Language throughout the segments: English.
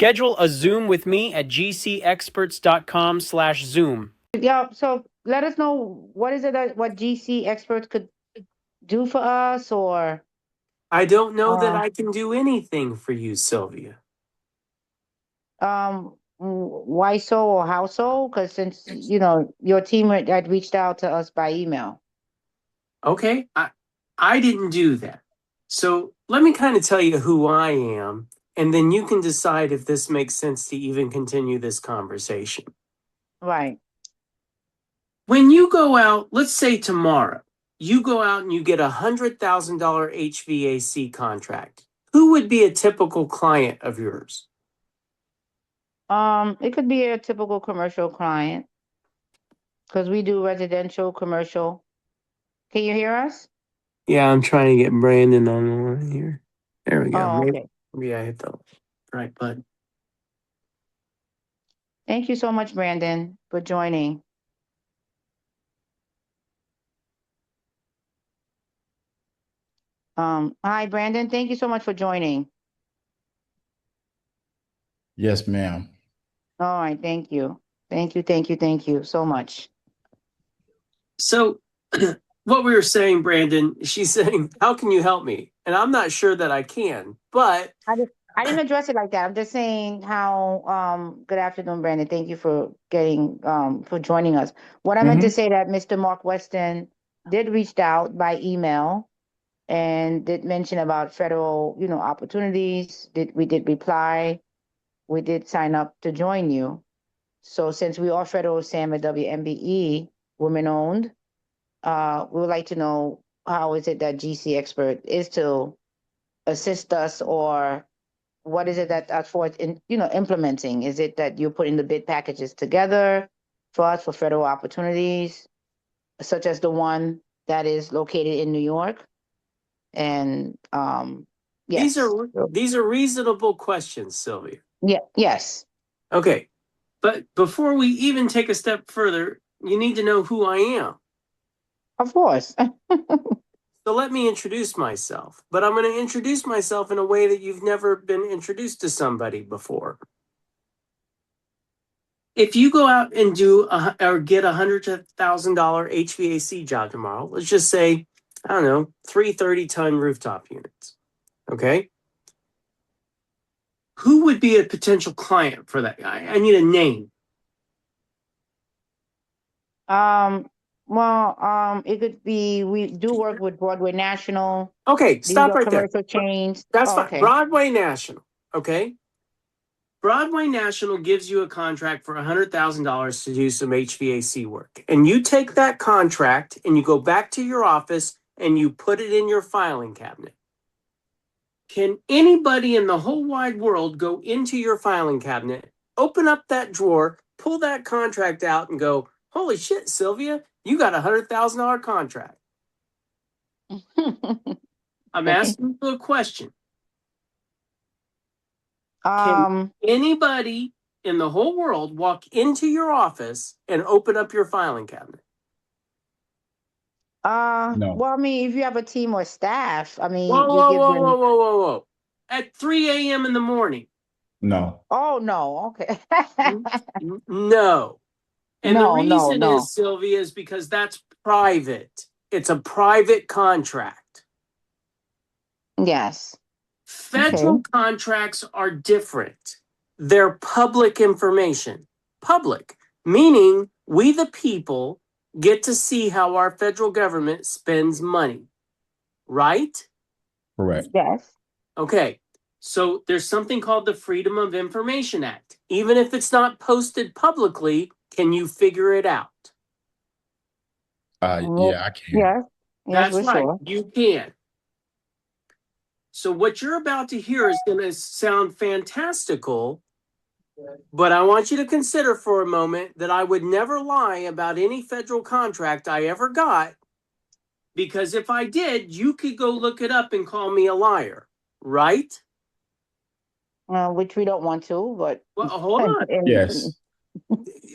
Schedule a Zoom with me at GCExperts.com/Zoom. Yeah, so let us know what is it that what GC experts could do for us, or I don't know that I can do anything for you, Sylvia. why so or how so? Because since your team had reached out to us by email. Okay, I didn't do that. So let me kind of tell you who I am, and then you can decide if this makes sense to even continue this conversation. Right. When you go out, let's say tomorrow, you go out and you get $100,000 HVAC contract. Who would be a typical client of yours? It could be a typical commercial client because we do residential, commercial. Can you hear us? Yeah, I'm trying to get Brandon on the line here. There we go. Oh, okay. Maybe I hit the right button. Thank you so much, Brandon, for joining. Hi, Brandon. Thank you so much for joining. Yes, ma'am. All right. Thank you. Thank you so much. So what we were saying, Brandon, she's saying, how can you help me? And I'm not sure that I can, but I didn't address it like that. I'm just saying how good afternoon, Brandon. Thank you for for joining us. What I meant to say that Mr. Mark Weston did reach out by email and did mention about federal, opportunities. We did reply. We did sign up to join you. So since we are federal SAM at WMBE, women owned, we would like to know how is it that GC Expert is to assist us, or what is it that for implementing? Is it that you're putting the bid packages together for us for federal opportunities, such as the one that is located in New York? And yes. These are reasonable questions, Sylvia. Yeah, yes. Okay. But before we even take a step further, you need to know who I am. Of course. So let me introduce myself, but I'm going to introduce myself in a way that you've never been introduced to somebody before. If you go out and do or get $100,000 HVAC job tomorrow, let's just say, I don't know, 3 30-ton rooftop units. Okay. Who would be a potential client for that guy? I need a name. Well, it could be, we do work with Broadway National. Okay, stop right there. Commercial chains. That's fine. Okay. Broadway National. Okay. Broadway National gives you a contract for $100,000 to do some HVAC work. And you take that contract and you go back to your office and you put it in your filing cabinet. Can anybody in the whole wide world go into your filing cabinet, open up that drawer, pull that contract out and go, holy shit, Sylvia, you got a $100,000 contract? I'm asking you a question. Can anybody in the whole world walk into your office and open up your filing cabinet? No. Well, I mean, if you have a team or staff, I mean, Whoa. At 3 a.m. in the morning. No. Oh, no. Okay. No. And No, the reason no. is, Sylvia, is because that's private. It's a private contract. Yes. Federal contracts are different. They're public information. Public, meaning we the people get to see how our federal government spends money. Right? Correct. Yes. Okay. So there's something called the Freedom of Information Act. Even if it's not posted publicly, can you figure it out? Yeah, I can. Yes. That's right. Sure. You can. So what you're about to hear is going to sound fantastical, but I want you to consider for a moment that I would never lie about any federal contract I ever got, because if I did, you could go look it up and call me a liar, right? Which we don't want to, but well, hold on. Yes.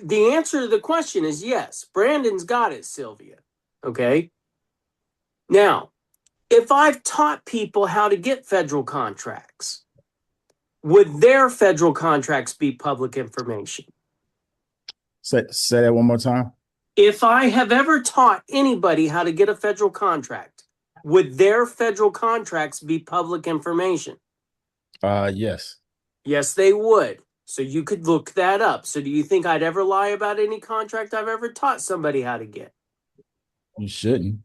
The answer to the question is yes. Brandon's got it, Sylvia. Okay. Now, if I've taught people how to get federal contracts, would their federal contracts be public information? Say that one more time. If I have ever taught anybody how to get a federal contract, would their federal contracts be public information? Yes. Yes, they would. So you could look that up. So do you think I'd ever lie about any contract I've ever taught somebody how to get? You shouldn't.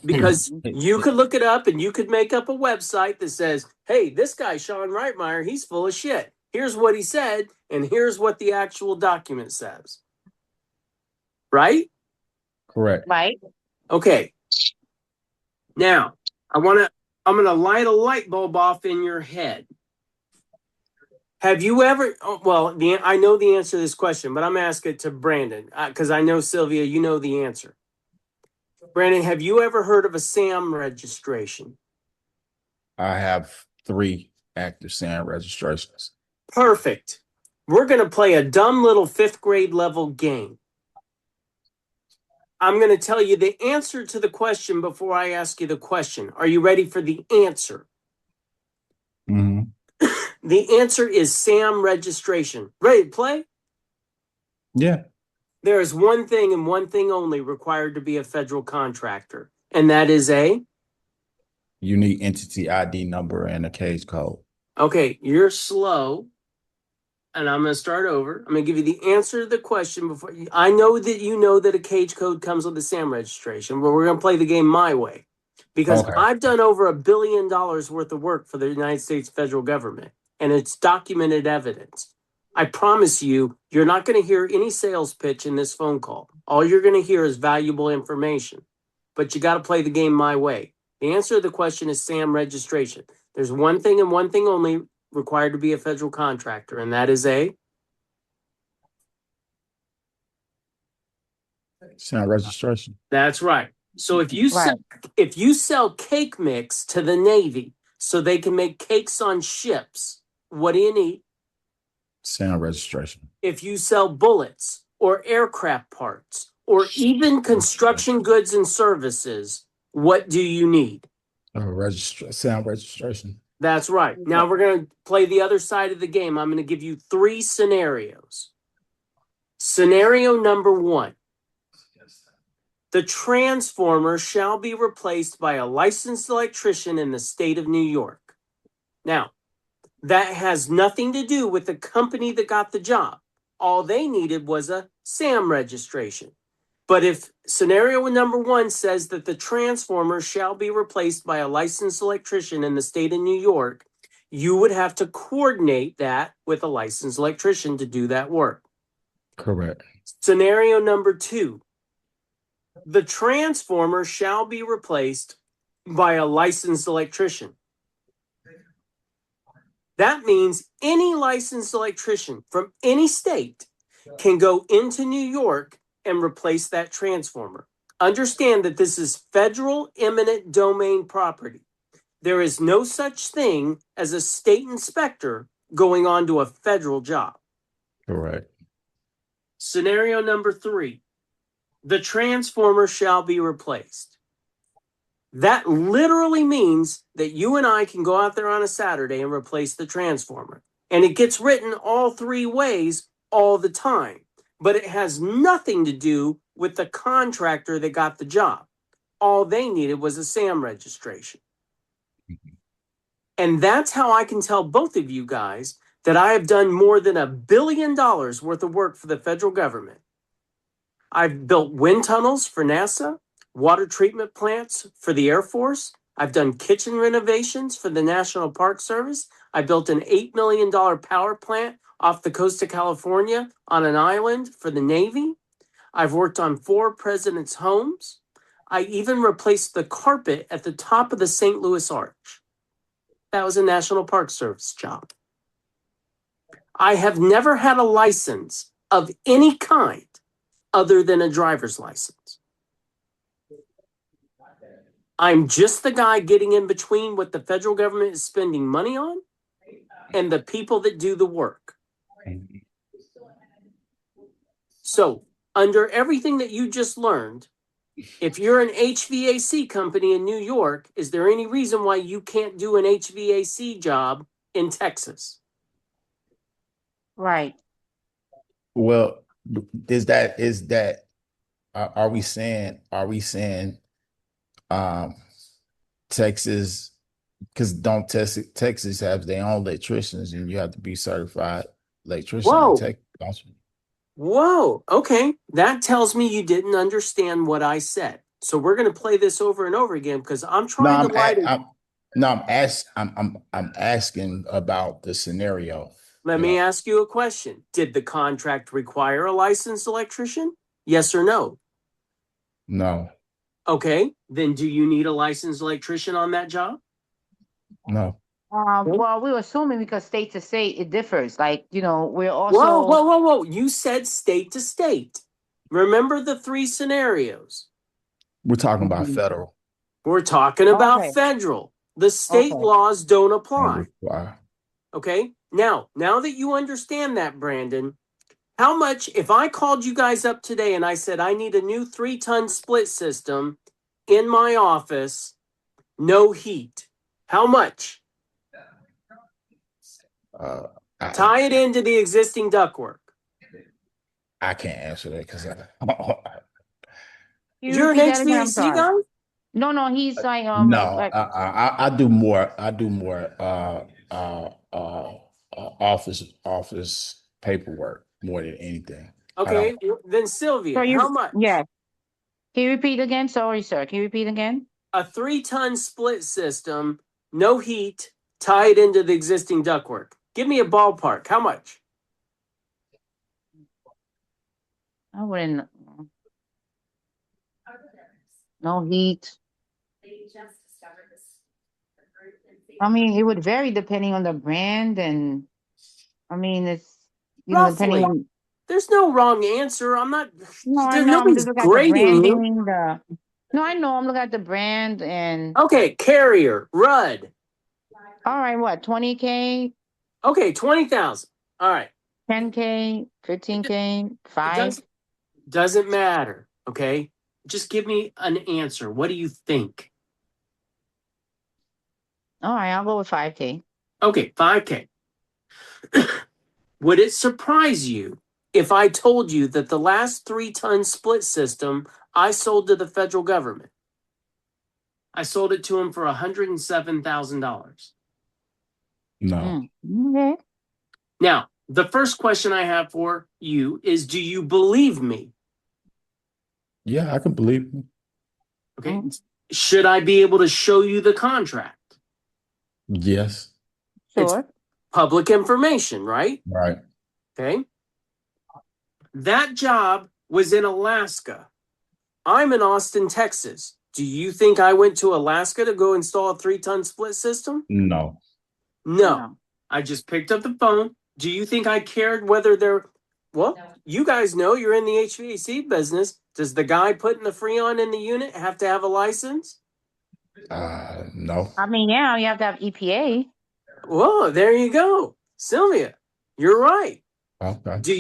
Because you could look it up and you could make up a website that says, hey, this guy, Sean Reitmeyer, he's full of shit. Here's what he said, and here's what the actual document says. Right? Correct. Right. Okay. Now, I'm going to light a light bulb off in your head. Have you ever, I know the answer to this question, but I'm asking it to Brandon because I know, Sylvia, you know the answer. Brandon, have you ever heard of a SAM registration? I have 3 active SAM registrations. Perfect. We're going to play a dumb little 5th grade level game. I'm going to tell you the answer to the question before I ask you the question. Are you ready for the answer? Mm-hmm. The answer is SAM registration. Ready to play? Yeah. There is one thing and one thing only required to be a federal contractor, and that is a Unique entity ID number and a case code. Okay, you're slow, and I'm going to start over. I'm going to give you the answer to the question before. I know that you know that a cage code comes with a SAM registration, but we're going to play the game my way because Okay. I've done over $1 billion worth of work for the United States federal government, and it's documented evidence. I promise you, you're not going to hear any sales pitch in this phone call. All you're going to hear is valuable information, but you got to play the game my way. The answer to the question is SAM registration. There's one thing and one thing only required to be a federal contractor, and that is a SAM registration. That's right. So if you sell cake mix to the Navy so they can make cakes on ships, what do you need? SAM registration. If you sell bullets or aircraft parts or even construction goods and services, what do you need? SAM registration. That's right. Now we're going to play the other side of the game. I'm going to give you 3 scenarios. Scenario number 1. The transformer shall be replaced by a licensed electrician in the state of New York. Now, that has nothing to do with the company that got the job. All they needed was a SAM registration. But if scenario number 1 says that the transformer shall be replaced by a licensed electrician in the state of New York, you would have to coordinate that with a licensed electrician to do that work. Correct. Scenario number 2, the transformer shall be replaced by a licensed electrician. That means any licensed electrician from any state can go into New York and replace that transformer. Understand that this is federal eminent domain property. There is no such thing as a state inspector going on to a federal job. Correct. Scenario number 3, the transformer shall be replaced. That literally means that you and I can go out there on a Saturday and replace the transformer. And it gets written all 3 ways all the time. But it has nothing to do with the contractor that got the job. All they needed was a SAM registration. And that's how I can tell both of you guys that I have done more than $1 billion worth of work for the federal government. I've built wind tunnels for NASA, water treatment plants for the Air Force. I've done kitchen renovations for the National Park Service. I built an $8 million power plant off the coast of California on an island for the Navy. I've worked on 4 presidents' homes. I even replaced the carpet at the top of the St. Louis Arch. That was a National Park Service job. I have never had a license of any kind other than a driver's license. I'm just the guy getting in between what the federal government is spending money on and the people that do the work. So, under everything that you just learned, if you're an HVAC company in New York, is there any reason why you can't do an HVAC job in Texas? Right. Well, is that are we saying um Texas, because don't Texas have their own electricians and you have to be certified electrician in Whoa. Texas, don't you? Whoa. Okay. That tells me you didn't understand what I said. So we're going to play this over and over again because I'm No, trying to lie to. I'm asking about the scenario. Let You me know, ask you a question. Did the contract require a licensed electrician? Yes or no? no, Okay. Then do you need a licensed electrician on that job? no. Well, we were assuming because state to state it differs. Like, we're Whoa, also whoa, whoa, whoa. You said state to state. Remember the three scenarios. We're talking about Mhm. federal. We're talking about Okay. federal. The state Okay. laws don't Don't apply. require. Okay. Now that you understand that, Brandon, how much, if I called you guys up today and I said, I need a new 3-ton split system in my office, no heat, how much? Uh, I Tie it into the existing ductwork. I can't answer that because Can you You're an repeat that again? I'm HVAC sorry. guy? No, he's like, no. like, I do more. I do more. Office paperwork more than anything. I don't. Okay. Then so Sylvia, how you, much? yeah. Can you repeat again? Sorry, sir. Can you repeat again? A 3-ton split system, no heat, tied into the existing ductwork. Give me a ballpark. How much? I wouldn't. No heat. I mean, it would vary depending on the brand, and I mean, it's depending Roughly. on. There's no wrong answer. I'm not. No, I There, know. I'm nobody's just looking at the grading you. branding. No, I know. I'm looking at the brand, and Okay, Carrier, Rudd. all right, what 20K, Okay, 20,000. All right. 10K, It, 15K, it 5. doesn't matter. Okay, just give me an answer. What do you think? All right, I'll go with 5K. Okay, 5K. Would it surprise you if I told you that the last 3-ton split system I sold to the federal government, I sold it to them for $107,000? No. Okay. Now, the first question I have for you is, do you believe me? Yeah, I can believe you. Okay. Mm, Should I be able to show you the contract? Yes. It's sure. public information, right? Right. Okay. That job was in Alaska. I'm in Austin, Texas. Do you think I went to Alaska to go install a 3-ton split system? No. No. No. I just picked up the phone. Do you think I cared whether they're, well, you guys know you're in the HVAC business. Does the guy putting the Freon in the unit have to have a license? No. I mean, yeah, you have to have EPA. Whoa, there you go. Sylvia, you're right. Okay. Do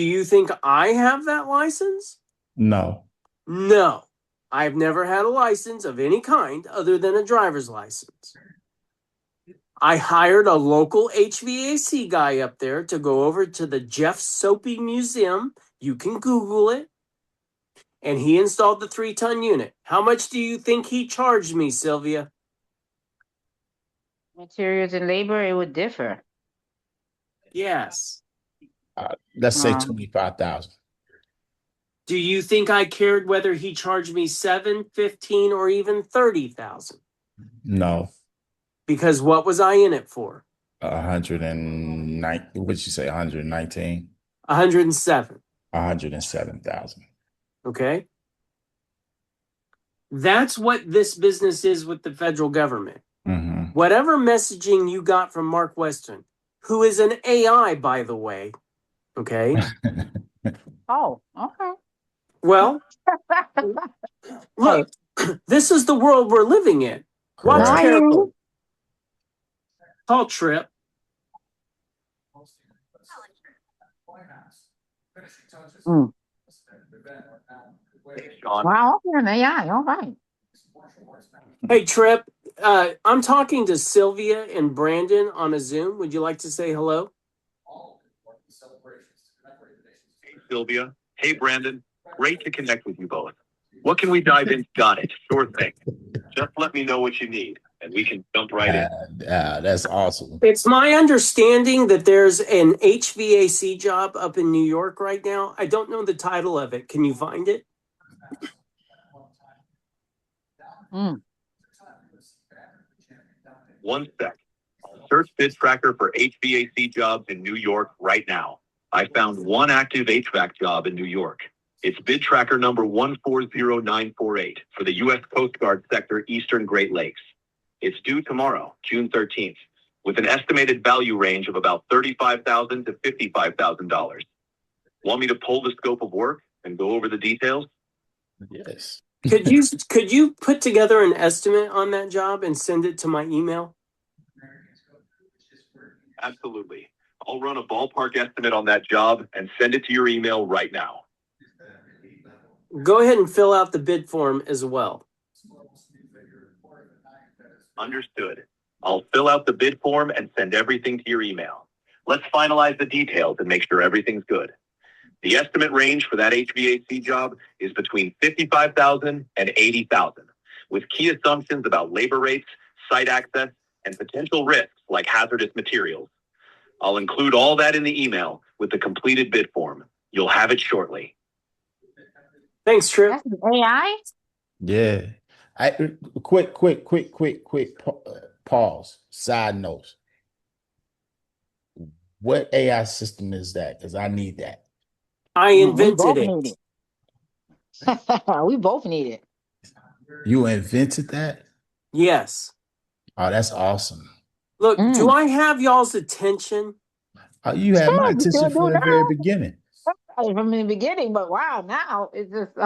you think I have that license? No. No. I've never had a license of any kind other than a driver's license. I hired a local HVAC guy up there to go over to the Jeff Soapy Museum. You can Google it. And he installed the 3-ton unit. How much do you think he charged me, Sylvia? Materials and labor, it would differ. Yes. Let's say Um, 25,000. Do you think I cared whether he charged me 7, 15, or even 30,000? No. Because what was I in it for? 109. What'd you say? 119? 107. 107,000. Okay. That's what this business is with the federal government. Mm-hmm. Whatever messaging you got from Mark Weston, who is an AI, by the way. Okay. oh, okay. Well, look, this is the world we're living in. Watch No, I Correct. hear carefully. you. Call Trip. Mm. Wow, okay, an AI, all right. Hey, Trip. I'm talking to Sylvia and Brandon on a Zoom. Would you like to say hello? Hey, Sylvia. Hey, Brandon. Great to connect with you both. What can we dive in? Got it. Sure thing. Just let me know what you need, and we can jump right in. That's awesome. It's my understanding that there's an HVAC job up in New York right now. I don't know the title of it. Can you find it? One sec. I'll search Bid Tracker for HVAC jobs in New York right now. I found one active HVAC job in New York. It's Bid Tracker number 140948 for the U.S. Coast Guard Sector Eastern Great Lakes. It's due tomorrow, June 13th, with an estimated value range of about $35,000 to $55,000. Want me to pull the scope of work and go over the details? Yes. Could you put together an estimate on that job and send it to my email? Absolutely. I'll run a ballpark estimate on that job and send it to your email right now. Go ahead and fill out the bid form as well. Understood. I'll fill out the bid form and send everything to your email. Let's finalize the details and make sure everything's good. The estimate range for that HVAC job is between $55,000 and $80,000, with key assumptions about labor rates, site access, and potential risks like hazardous materials. I'll include all that in the email with the completed bid form. You'll have it shortly. Thanks, Trip. That's an AI? Yeah. Quick pause. Side note. What AI system is that? Because I need that. I We invented both it. need it. We both need it. You invented that? Yes. Oh, that's awesome. Look, do I have y'all's attention? You had my Sure, we attention sure from do the very now. beginning. From the beginning, but wow, now it's just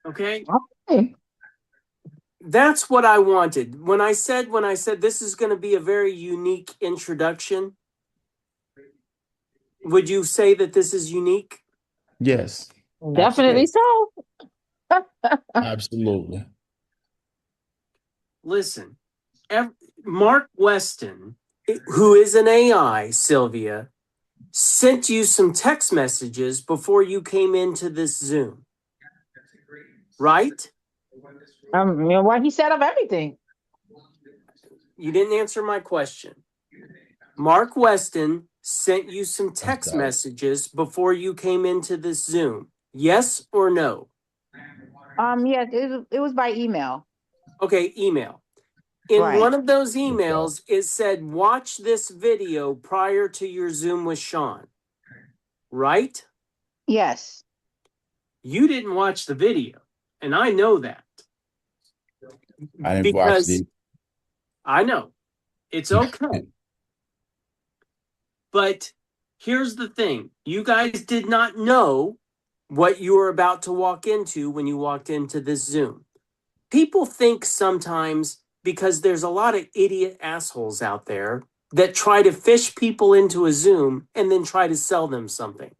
Okay. okay. That's what I wanted. When I said this is going to be a very unique introduction, would you say that this is unique? Yes. Definitely so. Absolutely. Listen, Mark Weston, who is an AI, Sylvia, sent you some text messages before you came into this Zoom. Right? You know what? He set up everything. You didn't answer my question. Mark Weston sent you some text messages before you came into this Zoom. Yes or no? Yes, it was by email. Okay, email. In Right. one of those emails, it said, watch this video prior to your Zoom with Sean. Right? Yes. You didn't watch the video, and I know that. I didn't watch it. I know. It's okay. But here's the thing. You guys did not know what you were about to walk into when you walked into this Zoom. People think sometimes, because there's a lot of idiot assholes out there that try to fish people into a Zoom and then try to sell them something.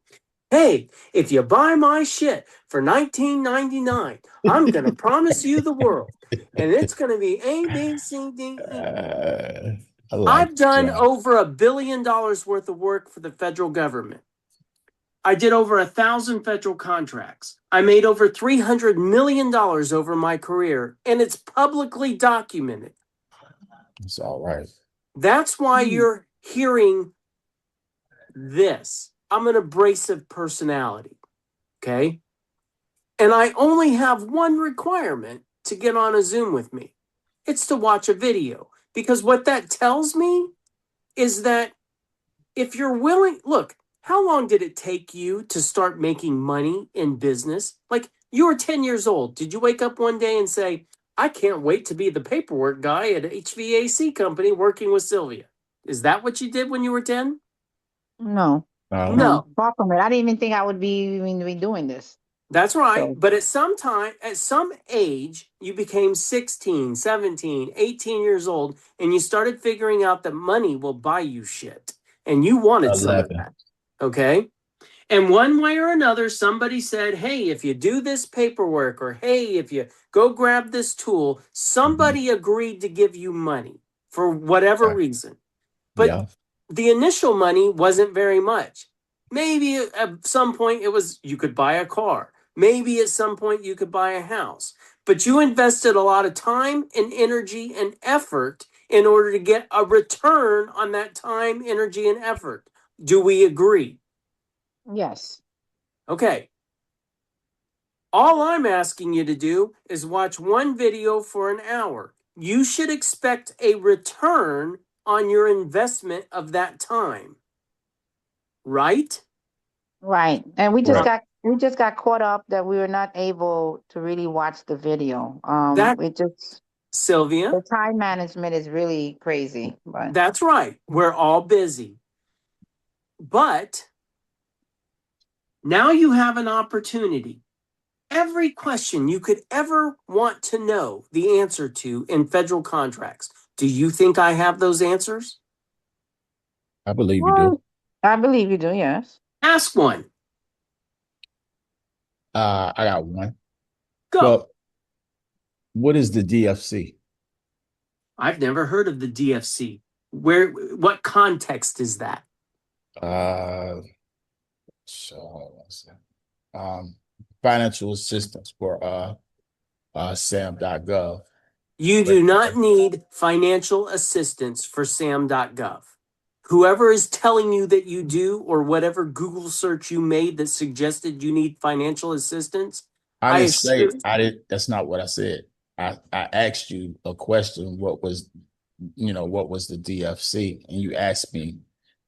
Hey, if you buy my shit for $19.99, I'm going to promise you the world. And it's going to be A, B, C, D, E. I've done over $1 billion worth of work for the federal government. I did over 1,000 federal contracts. I made over $300 million over my career, and it's publicly documented. It's all right. That's why you're hearing this. I'm an abrasive personality, okay? And I only have one requirement to get on a Zoom with me. It's to watch a video. Because what that tells me is that if you're willing, look, how long did it take you to start making money in business? Like, you were 10 years old. Did you wake up one day and say, I can't wait to be the paperwork guy at an HVAC company working with Sylvia? Is that what you did when you were 10? No. No. Far from it. I didn't even think I would be doing this. That's right. So. But at some age, you became 16, 17, 18 years old, and you started figuring out that money will buy you shit. And you wanted some of that. Okay? And one way or another, somebody said, hey, if you do this paperwork, or hey, if you go grab this tool, somebody agreed to give you money for whatever reason. But Yeah. the initial money wasn't very much. Maybe at some point you could buy a car. Maybe at some point you could buy a house. But you invested a lot of time and energy and effort in order to get a return on that time, energy, and effort. Do we agree? Yes. Okay. All I'm asking you to do is watch one video for an hour. You should expect a return on your investment of that time. Right? Right. And we just Right. got caught up that we were not able to really watch the video. That, Sylvia, The time management is really crazy, but that's right. We're all busy. But now you have an opportunity. Every question you could ever want to know the answer to in federal contracts. Do you think I have those answers? I believe you do. I believe you do, yes. Ask one. I got one. Go. Well, what is the DFC? I've never heard of the DFC. What context is that? So financial assistance for sam.gov. You do not need financial assistance for sam.gov. Whoever is telling you that you do, or whatever Google search you made that suggested you need financial assistance, That's not what I said. I asked you a question. What was the DFC? And you asked me.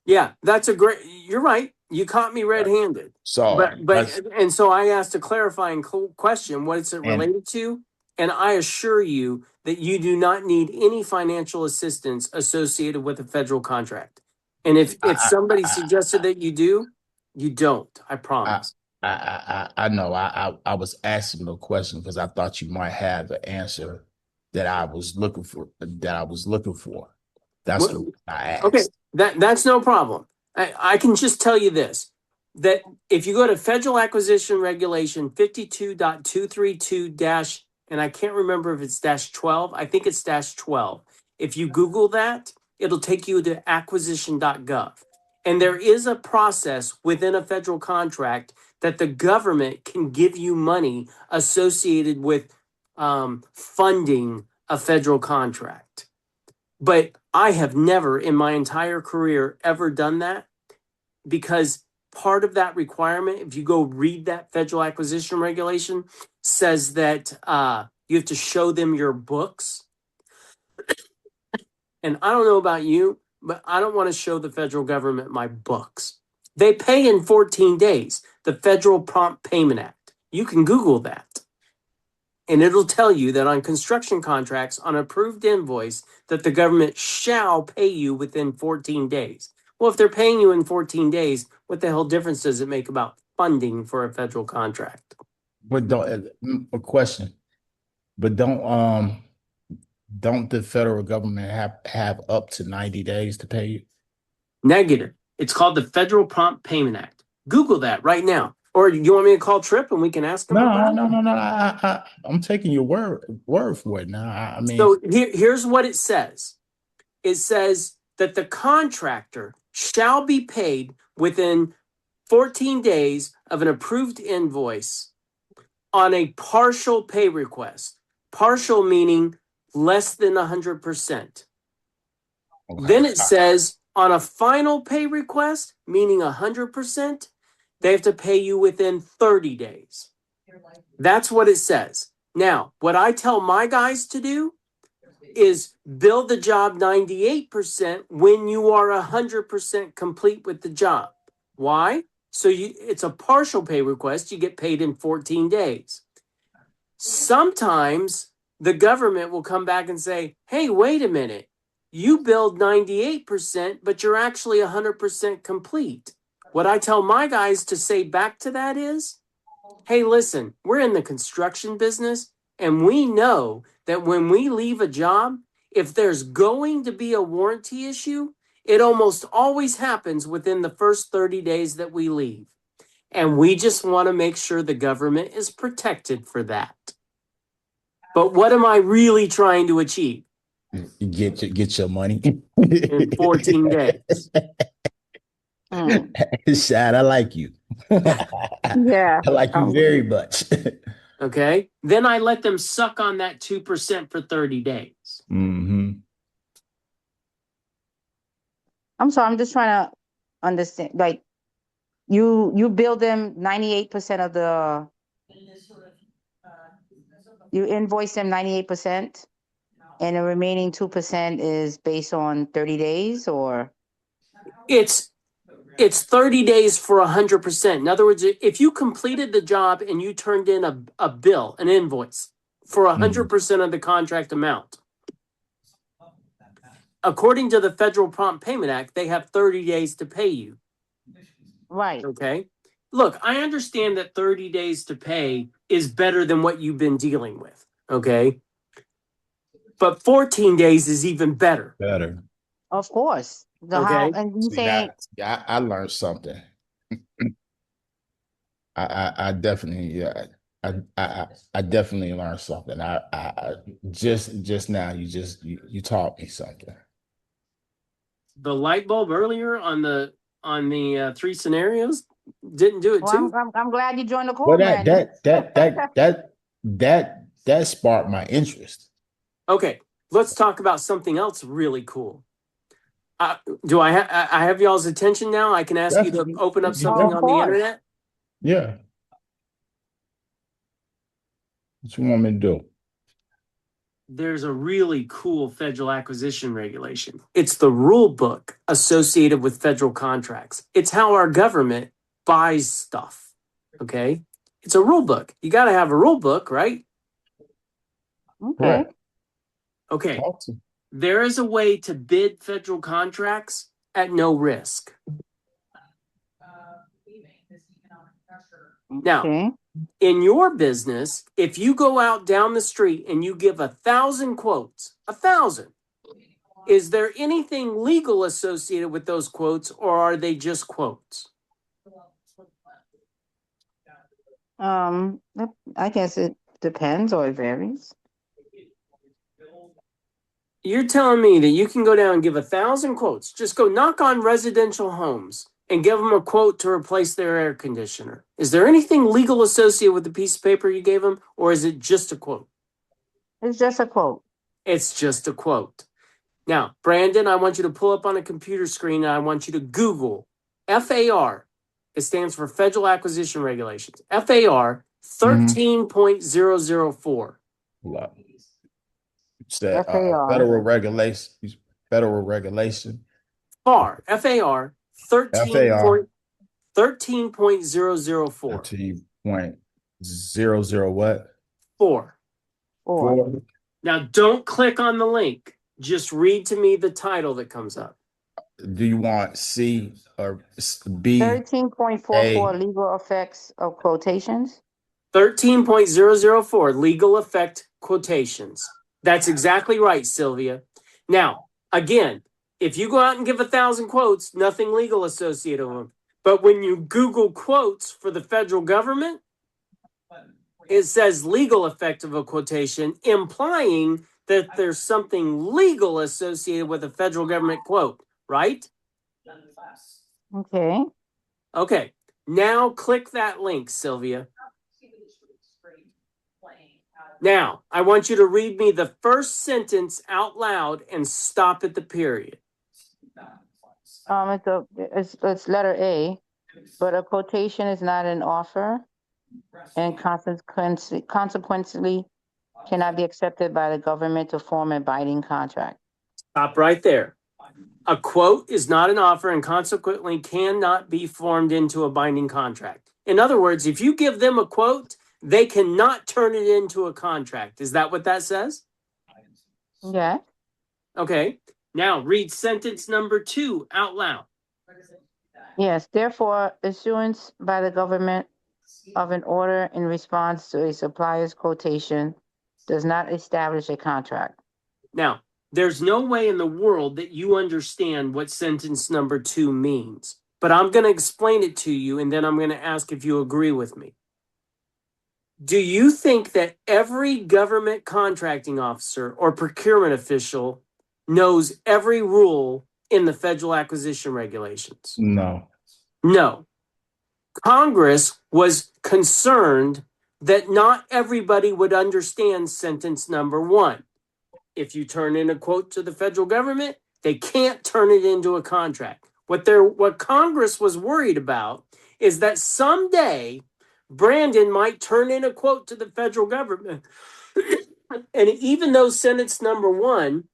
Yeah, you're right. You caught me red-handed. So, And so I asked a clarifying question. What is it related to? And I assure you that you do not need any financial assistance associated with a federal contract. And if somebody suggested that you do, you don't. I promise. I know. I was asking the question because I thought you might have the answer that I was looking for. That's what I asked. Okay, that's no problem. I can just tell you this, that if you go to Federal Acquisition Regulation 52.232 and I can't remember if it's -12, I think it's -12. If you Google that, it'll take you to acquisition.gov. And there is a process within a federal contract that the government can give you money associated with funding a federal contract. But I have never in my entire career ever done that, because part of that requirement, if you go read that federal acquisition regulation, says that you have to show them your books. And I don't know about you, but I don't want to show the federal government my books. They pay in 14 days, the Federal Prompt Payment Act. You can Google that. And it'll tell you that on construction contracts, on approved invoice, that the government shall pay you within 14 days. Well, if they're paying you in 14 days, what the hell difference does it make about funding for a federal contract? But a question. But don't the federal government have up to 90 days to pay you? Negative. It's called the Federal Prompt Payment Act. Google that right now. Or you want me to call Tripp and we can ask him? No. I'm taking your word for it now. I mean, so here's what it says. It says that the contractor shall be paid within 14 days of an approved invoice on a partial pay request. Partial meaning less than 100%. Okay. Then it says on a final pay request, meaning 100%, they have to pay you within 30 days. That's what it says. Now, what I tell my guys to do is build the job 98% when you are 100% complete with the job. Why? So it's a partial pay request. You get paid in 14 days. Sometimes the government will come back and say, hey, wait a minute. You build 98%, but you're actually 100% complete. What I tell my guys to say back to that is, hey, listen, we're in the construction business, and we know that when we leave a job, if there's going to be a warranty issue, it almost always happens within the first 30 days that we leave. And we just want to make sure the government is protected for that. But what am I really trying to achieve? Get your money in 14 days. Mm. Shad, I like you. I Yeah. like you very much. Okay. Then I let them suck on that 2% for 30 days. Mm-hmm. I'm sorry, I'm just trying to understand. Like you bill them 98% of the, you invoice them 98%, and the remaining 2% is based on 30 days, or? It's 30 days for 100%. In other words, if you completed the job and you turned in a bill, an invoice for 100% of the contract amount, according to the Federal Prompt Payment Act, they have 30 days to pay you. Right. Okay. Look, I understand that 30 days to pay is better than what you've been dealing with. Okay. But 14 days is even better. Better. Of course. The how, Okay. and you See saying, that I learned something. I definitely I definitely learned something. I just now you taught me something. The light bulb earlier on the 3 scenarios didn't do it well, too. I'm glad you joined the Well, call, Brandon. that sparked my interest. Okay. Let's talk about something else really cool. Do I have y'all's attention now? I can ask you to Definitely. open up You something Of on the course. internet. Yeah. What you want me to do? There's a really cool federal acquisition regulation. It's the rule book associated with federal contracts. It's how our government buys stuff. Okay. It's a rule book. You got to have a rule book, right? Okay. Correct. Okay. Talk to. There is a way to bid federal contracts at no risk. Now, Okay. in your business, if you go out down the street and you give 1,000 quotes, 1,000, is there anything legal associated with those quotes, or are they just quotes? I guess it depends or it varies. You're telling me that you can go down and give 1,000 quotes, just go knock on residential homes and give them a quote to replace their air conditioner. Is there anything legal associated with the piece of paper you gave them, or is it just a quote? It's just a quote. It's just a quote. Now, Brandon, I want you to pull up on a computer screen and I want you to Google FAR. It stands for Federal Acquisition Regulations. FAR 13.004. Look. It's that FAR. federal regulation. FAR 13. FAR 13.004. 13.00 what? 4. Or Now, don't click on the link. Just read to me the title that comes up. Do you want C or B? 13.44 legal effects of quotations. 13.004 legal effect quotations. That's exactly right, Sylvia. Now, again, if you go out and give 1,000 quotes, nothing legal associated with them. But when you Google quotes for the federal government, it says legal effect of a quotation, implying that there's something legal associated with a federal government quote, right? Okay. Okay. Now click that link, Sylvia. Now, I want you to read me the first sentence out loud and stop at the period. It's letter A, but a quotation is not an offer and consequently cannot be accepted by the government to form a binding contract. Stop right there. A quote is not an offer and consequently cannot be formed into a binding contract. In other words, if you give them a quote, they cannot turn it into a contract. Is that what that says? Yeah. Okay. Now read sentence number 2 out loud. Yes. Therefore, issuance by the government of an order in response to a supplier's quotation does not establish a contract. Now, there's no way in the world that you understand what sentence number 2 means, but I'm going to explain it to you and then I'm going to ask if you agree with me. Do you think that every government contracting officer or procurement official knows every rule in the federal acquisition regulations? No. No. Congress was concerned that not everybody would understand sentence number 1. If you turn in a quote to the federal government, they can't turn it into a contract. What Congress was worried about is that someday Brandon might turn in a quote to the federal government. And even though sentence number 1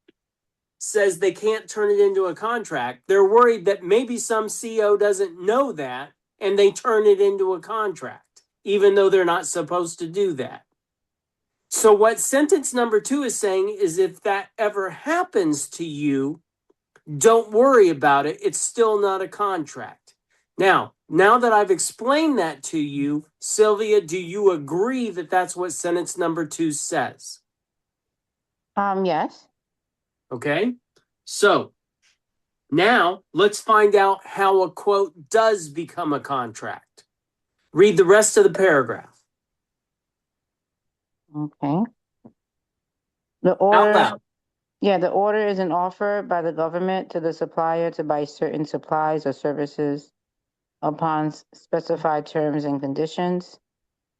says they can't turn it into a contract, they're worried that maybe some CO doesn't know that and they turn it into a contract, even though they're not supposed to do that. So what sentence number 2 is saying is if that ever happens to you, don't worry about it. It's still not a contract. Now that I've explained that to you, Sylvia, do you agree that that's what sentence number 2 says? Yes. Okay. So now let's find out how a quote does become a contract. Read the rest of the paragraph. Okay. The Out order, loud. the order is an offer by the government to the supplier to buy certain supplies or services upon specified terms and conditions.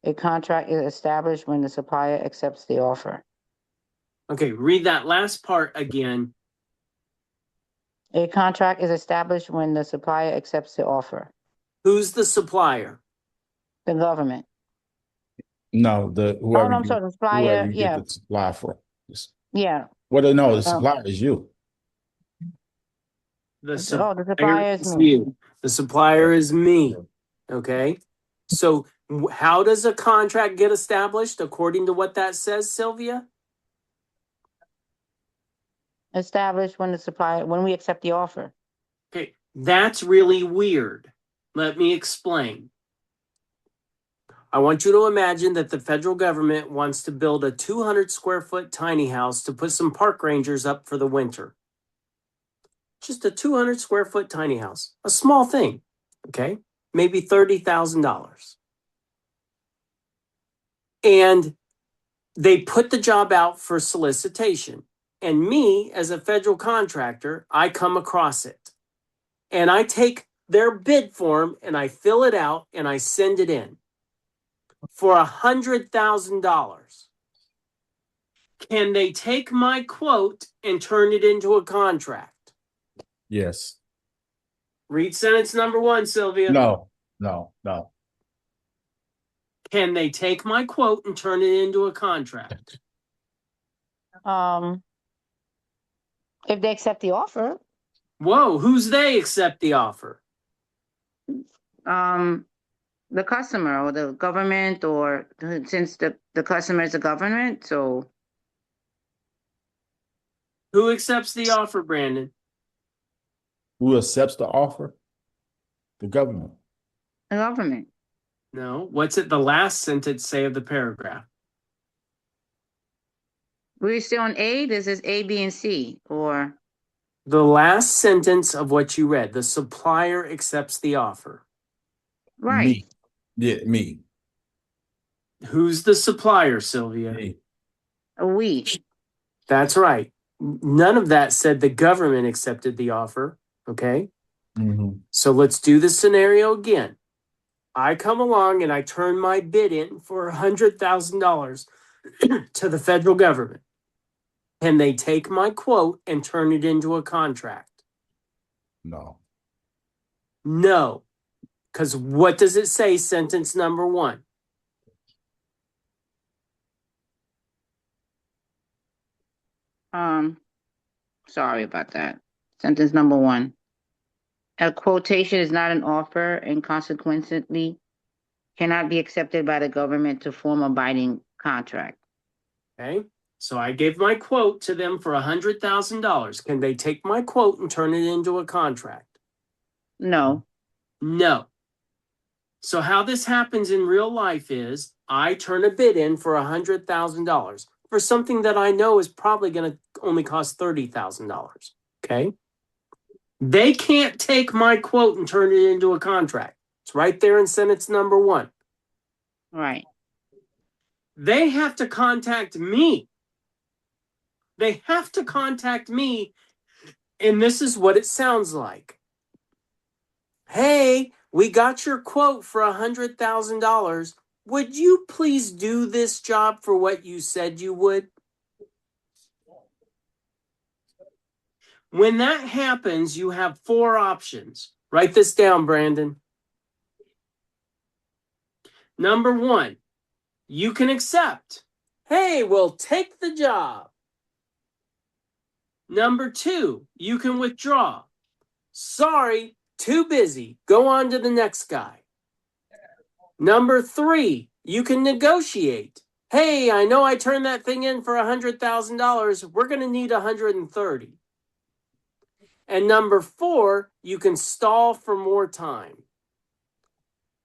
A contract is established when the supplier accepts the offer. Okay, read that last part again. A contract is established when the supplier accepts the offer. Who's the supplier? The government. No, Oh, whoever no, I'm sorry, the supplier, you get the supply for. yeah. Well, no, the Oh. supplier is you. The The supplier supplier is is me. you. The supplier is me. Okay. So how does a contract get established according to what that says, Sylvia? Established when when we accept the offer. Okay, that's really weird. Let me explain. I want you to imagine that the federal government wants to build a 200 square foot tiny house to put some park rangers up for the winter. Just a 200 square foot tiny house, a small thing, okay? Maybe $30,000. And they put the job out for solicitation. And me, as a federal contractor, I come across it. And I take their bid form and I fill it out and I send it in for $100,000. Can they take my quote and turn it into a contract? Yes. Read sentence number 1, Sylvia. No. Can they take my quote and turn it into a contract? If they accept the offer, Whoa, who's they accept the offer? the customer or the government, or since the customer is the government, so Who accepts the offer, Brandon? Who accepts the offer? The government. the government. No. What's it the last sentence say of the paragraph? We're still on A. This is A, B, and C, or The last sentence of what you read. The supplier accepts the offer. right. Me. Yeah, me. Who's the supplier, Sylvia? Me. We. That's right. None of that said the government accepted the offer. Okay. Mm-hmm. So let's do the scenario again. I come along and I turn my bid in for $100,000 to the federal government. Can they take my quote and turn it into a contract? No. No. Because what does it say, sentence number 1? Sorry about that. Sentence number 1. A quotation is not an offer and consequently cannot be accepted by the government to form a binding contract. Okay. So I gave my quote to them for $100,000. Can they take my quote and turn it into a contract? No. No. So how this happens in real life is I turn a bid in for $100,000 for something that I know is probably going to only cost $30,000. Okay. They can't take my quote and turn it into a contract. It's right there in sentence number 1. Right. They have to contact me. They have to contact me, and this is what it sounds like. Hey, we got your quote for $100,000. Would you please do this job for what you said you would? When that happens, you have 4 options. Write this down, Brandon. Number 1, you can accept. Hey, we'll take the job. Number 2, you can withdraw. Sorry, too busy. Go on to the next guy. Number 3, you can negotiate. Hey, I know I turned that thing in for $100,000. We're going to need $130,000. And number 4, you can stall for more time.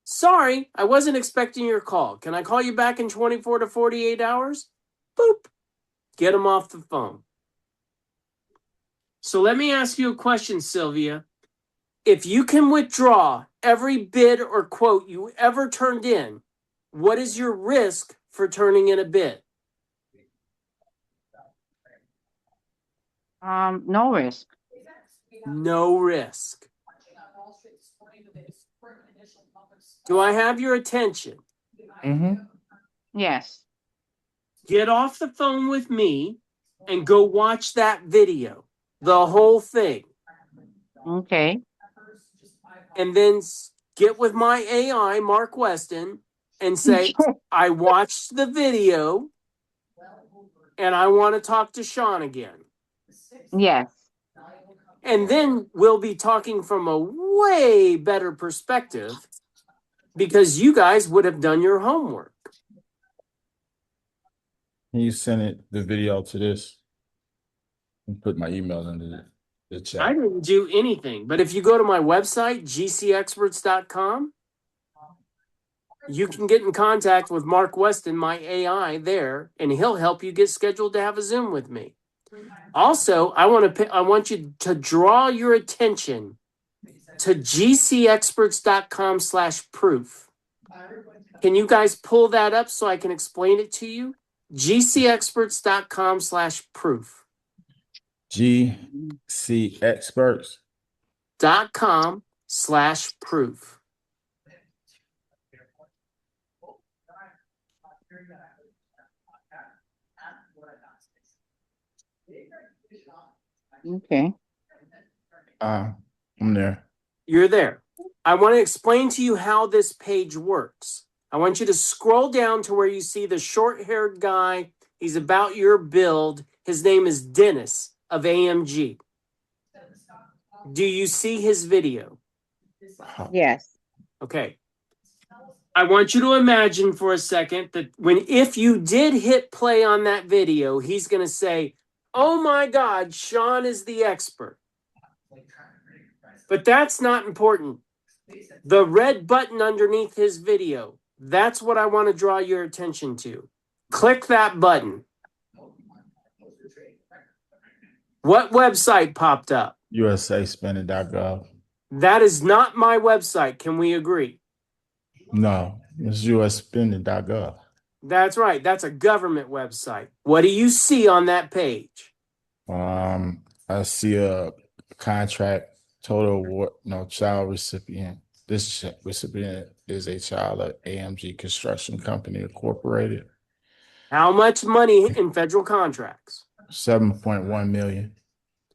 Sorry, I wasn't expecting your call. Can I call you back in 24 to 48 hours? Boop. Get them off the phone. So let me ask you a question, Sylvia. If you can withdraw every bid or quote you ever turned in, what is your risk for turning in a bid? No risk. No risk. Do I have your attention? Mm-hmm. Yes. Get off the phone with me and go watch that video, the whole thing. Okay. And then get with my AI, Mark Weston, and say, I watched the video and I want to talk to Sean again. Yes. And then we'll be talking from a way better perspective because you guys would have done your homework. Can you send the video to this? And put my email in the chat. I didn't do anything, but if you go to my website, GCExperts.com, you can get in contact with Mark Weston, my AI there, and he'll help you get scheduled to have a Zoom with me. Also, I want you to draw your attention to GCExperts.com/proof. Can you guys pull that up so I can explain it to you? GCExperts.com/proof. GCExperts. .com/proof. Okay. I'm there. You're there. I want to explain to you how this page works. I want you to scroll down to where you see the short-haired guy. He's about your build. His name is Dennis of AMG. Do you see his video? Yes. Okay. I want you to imagine for a second that if you did hit play on that video, he's going to say, oh my God, Sean is the expert. But that's not important. The red button underneath his video, that's what I want to draw your attention to. Click that button. What website popped up? USAspending.gov. That is not my website. Can we agree? No, it's USAspending.gov. That's right. That's a government website. What do you see on that page? I see a contract total award, child recipient. This recipient is a child of AMG Construction Company Incorporated. How much money in federal contracts? 7.1 million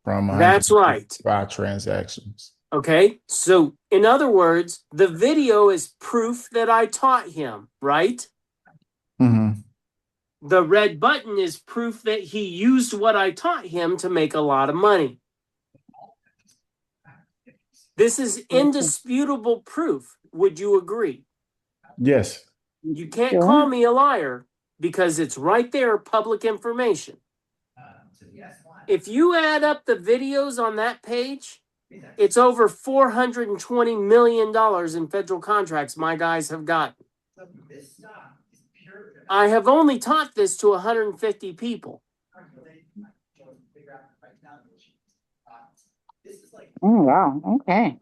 from That's right. 5 transactions. Okay. So in other words, the video is proof that I taught him, right? Mm-hmm. The red button is proof that he used what I taught him to make a lot of money. This is indisputable proof. Would you agree? Yes. You can't call me a liar because it's right there, public information. If you add up the videos on that page, it's over $420 million in federal contracts my guys have gotten. I have only taught this to 150 people. Oh, wow. Okay.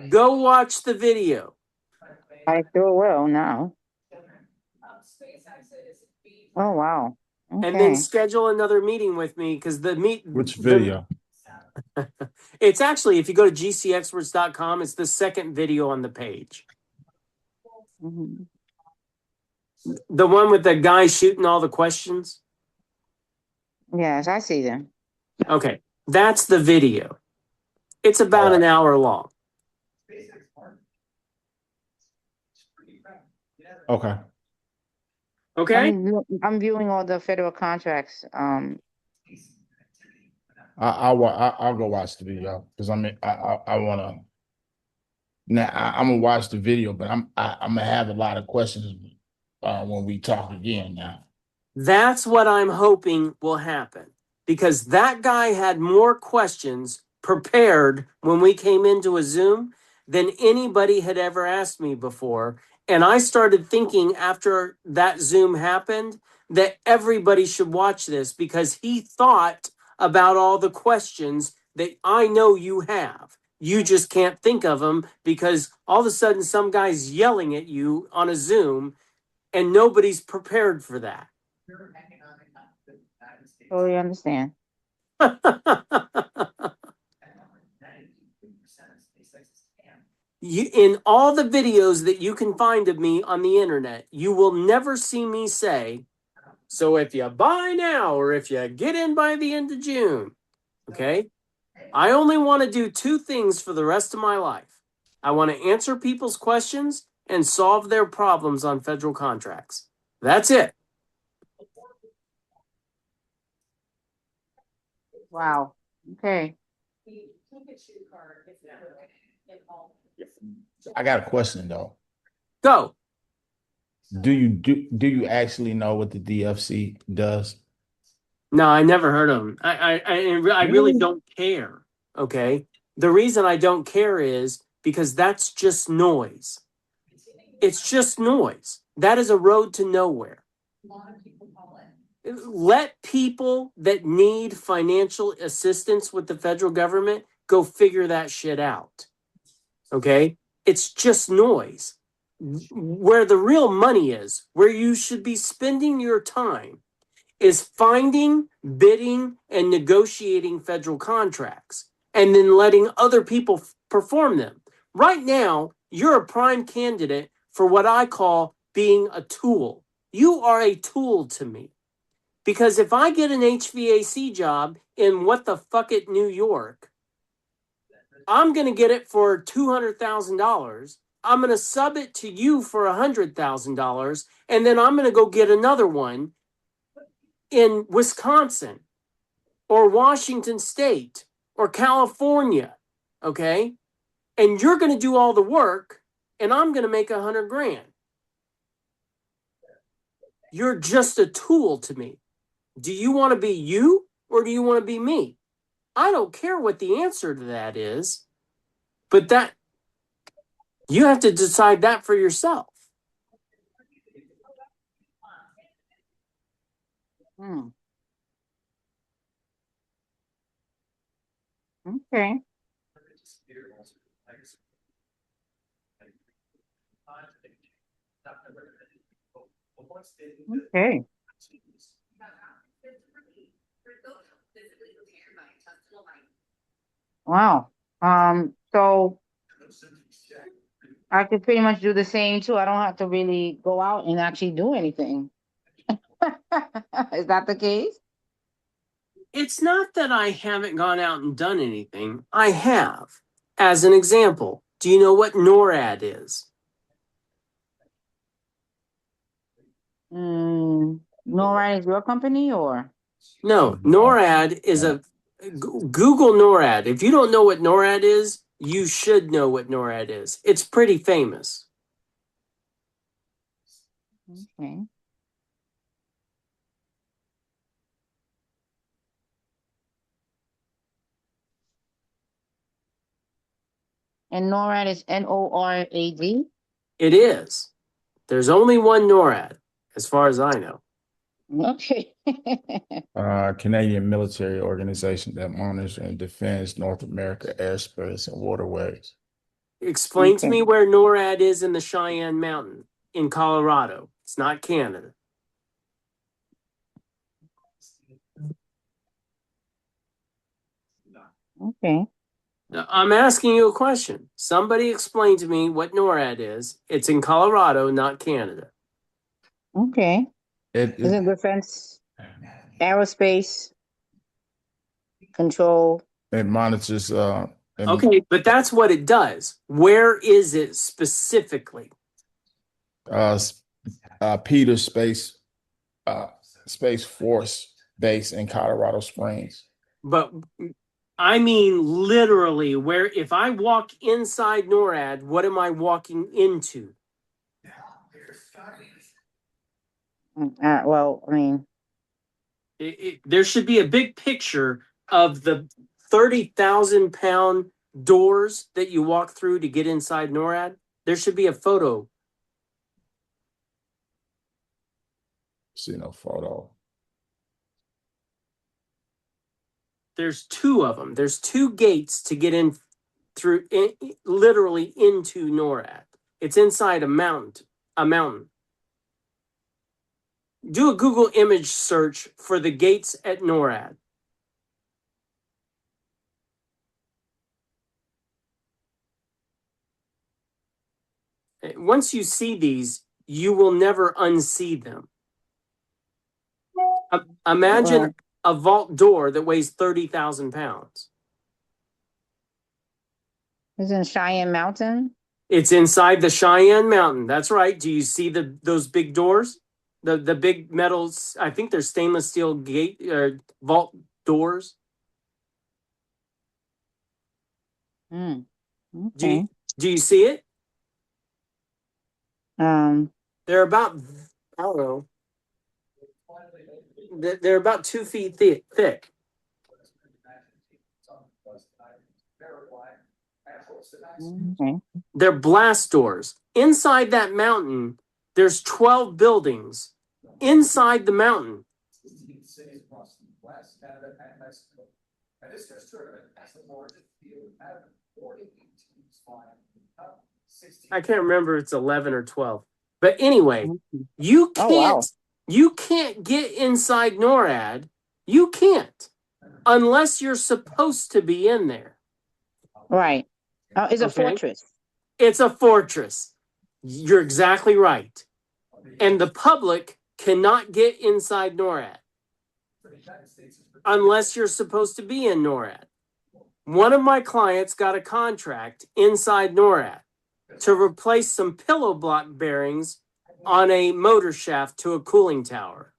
Go watch the video. I sure will now. Oh, wow. And then Okay. schedule another meeting with me because Which video? It's actually, if you go to GCExperts.com, it's the second video on the page. Mhm. The one with the guy shooting all the questions. Yes, I see them. Okay, that's the video. It's All about right. an hour long. Okay. Okay? I'm viewing all the federal contracts. I'll go watch the video because I want to. Now I'm gonna watch the video, but I'm gonna have a lot of questions when we talk again. Now, That's what I'm hoping will happen because that guy had more questions prepared when we came into a Zoom than anybody had ever asked me before. And I started thinking after that Zoom happened that everybody should watch this because he thought about all the questions that I know you have. You just can't think of them because all of a sudden some guy's yelling at you on a Zoom and nobody's prepared for that. Totally understand. In all the videos that you can find of me on the internet, you will never see me say, so if you buy now or if you get in by the end of June, okay? I only want to do two things for the rest of my life. I want to answer people's questions and solve their problems on federal contracts. That's it. Wow. Okay. I got a question though. Go. Do you actually know what the DFC does? No, I never heard of them. I really don't care. Okay. The reason I don't care is because that's just noise. It's just noise. That is a road to nowhere. Let people that need financial assistance with the federal government go figure that shit out. Okay. It's just noise. Where the real money is, where you should be spending your time, is finding, bidding, and negotiating federal contracts and then letting other people perform them. Right now, you're a prime candidate for what I call being a tool. You are a tool to me. Because if I get an HVAC job in what the fuck it, New York, I'm going to get it for $200,000. I'm going to sub it to you for $100,000. And then I'm going to go get another one in Wisconsin or Washington State or California, okay? And you're going to do all the work and I'm going to make $100,000. You're just a tool to me. Do you want to be you or do you want to be me? I don't care what the answer to that is, but that you have to decide that for yourself. Hmm. Okay. Okay. Wow. So I could pretty much do the same too. I don't have to really go out and actually do anything. Is that the case? It's not that I haven't gone out and done anything. I have. As an example, do you know what NORAD is? NORAD is your company or? No, NORAD is a Google NORAD. If you don't know what NORAD is, you should know what NORAD is. It's pretty famous. Okay. And NORAD is NORAD? It is. There's only one NORAD, as far as I know. Okay. Canadian military organization that monitors and defends North America airspace and waterways. Explain to Okay. me where NORAD is in the Cheyenne Mountain in Colorado. It's not Canada. Okay. Now, I'm asking you a question. Somebody explain to me what NORAD is. It's in Colorado, not Canada. Okay. It, Is it defense, aerospace, control? it monitors Okay, but that's what it does. Where is it specifically? uh Peter Space Force Base in Colorado Springs. But I mean literally where if I walk inside NORAD, what am I walking into? Well, I mean, There should be a big picture of the 30,000-pound doors that you walk through to get inside NORAD. There should be a photo. See no photo. There's two of them. There's two gates to get in through, literally into NORAD. It's inside a mountain. Do a Google image search for the gates at NORAD. Once you see these, you will never unsee them. Imagine a vault door that weighs 30,000 pounds. is it in Cheyenne Mountain? It's inside the Cheyenne Mountain. That's right. Do you see those big doors? The big metals, I think they're stainless steel gate vault doors. Okay. Do you see it? They're about, I don't know. They're about 2 feet thick. Okay. They're blast doors. Inside that mountain, there's 12 buildings inside the mountain. I can't remember if it's 11 or 12. But anyway, you can't get inside NORAD. You can't unless you're supposed to be in there. Right. It's a fortress. It's a fortress. You're exactly right. And the public cannot get inside NORAD unless you're supposed to be in NORAD. One of my clients got a contract inside NORAD to replace some pillow block bearings on a motor shaft to a cooling tower.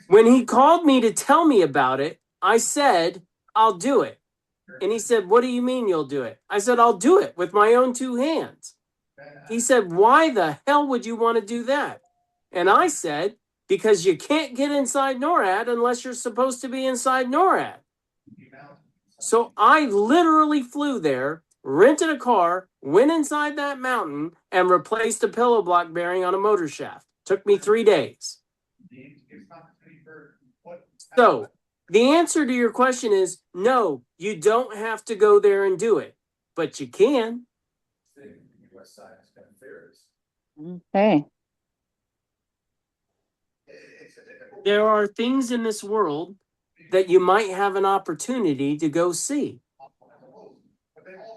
When he called me to tell me about it, I said, I'll do it. And he said, what do you mean you'll do it? I said, I'll do it with my own 2 hands. He said, why the hell would you want to do that? And I said, because you can't get inside NORAD unless you're supposed to be inside NORAD. So I literally flew there, rented a car, went inside that mountain, and replaced a pillow block bearing on a motor shaft. Took me 3 days. So the answer to your question is no, you don't have to go there and do it, but you can. Okay. There are things in this world that you might have an opportunity to go see.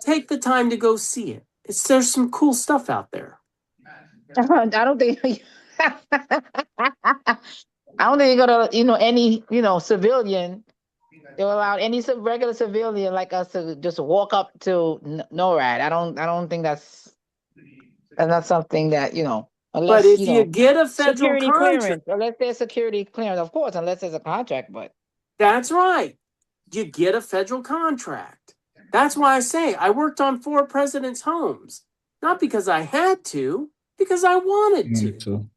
Take the time to go see it. There's some cool stuff out there. I don't think you're gonna, any, civilian, they'll allow any regular civilian like us to just walk up to NORAD. I don't think that's not something that, unless, but if you get a federal security contract, clearance, unless there's security clearance, of course, unless there's a contract, but. That's right. You get a federal contract. That's why I say I worked on 4 presidents' homes. Not because I had to, because I wanted to.